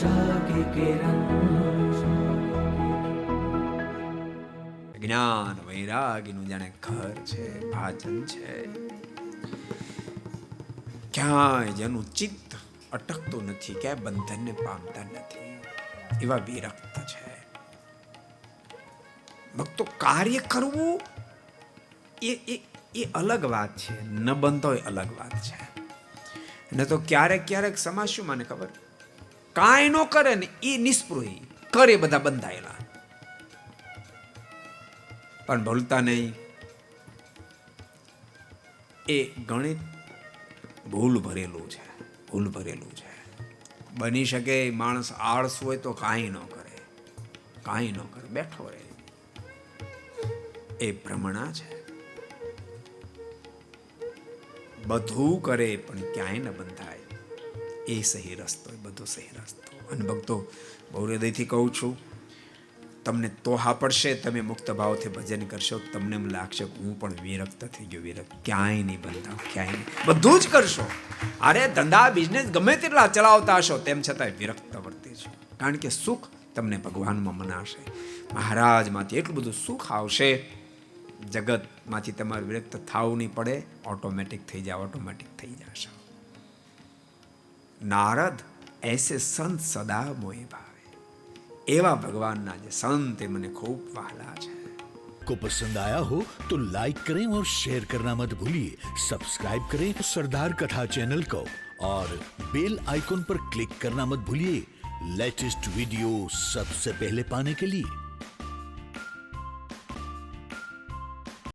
आशा की किरण। જ્ઞાન વૈરાગીનું જાણે ઘર છે, ભાજન છે. ક્યાંય જેનું ચિત્ત અટકતું નથી, ક્યાંય બંધનને પામતા નથી, એવા વિરક્ત છે. ભક્તો, કાર્ય કરવું એ અલગ વાત છે, ન બનતો એ અલગ વાત છે. ને તો ક્યારેક ક્યારેક સમાજ શું માને ખબર, કાંઈ ન કરે ને એ નિસ્પૃહી, કરે બધા બંધાયેલા. પણ ભૂલતા નહીં, એ ગણિત ભૂલ ભરેલું છે, ભૂલ ભરેલું છે. બની શકે માણસ આળસુ હોય તો કાંઈ ન કરે, કાંઈ ન કરે, બેઠો રહે, એ ભ્રમણા છે. બધું કરે પણ ક્યાંય ન બંધાય, એ સહી રસ્તો, એ બધો સહી રસ્તો. અને ભક્તો, બહુ હૃદયથી કહું છું, તમને તોહા પડશે, તમે મુક્ત ભાવથી ભજન કરશો, તમને એમ લાગશે કે હું પણ વિરક્ત થઈ ગયો. વિરક્ત ક્યાંય નહીં બંધાવ, ક્યાંય નહીં, બધું જ કરશો. અરે ધંધા બિઝનેસ ગમે તેટલા ચલાવતા હશો, તેમ છતાં વિરક્ત વર્તે છો. કારણ કે સુખ તમને ભગવાનમાં મનાશે, મહારાજમાંથી એટલું બધું સુખ આવશે, જગતમાંથી તમારે વિરક્ત થવું નહીં પડે, ઓટોમેટિક થઈ જાય, ઓટોમેટિક થઈ જશે. નારદ એસે સંત સદા મોહે ભાવે, એવા ભગવાનના જે સંત એ મને ખૂબ વહાલા છે. को पसंद आया हो तो लाइक करें और शेयर करना मत भूलिए. सब्सक्राइब करें सरदार कथा चैनल को और बेल आइकॉन पर क्लिक करना मत भूलिए लेटेस्ट वीडियो सबसे पहले पाने के लिए.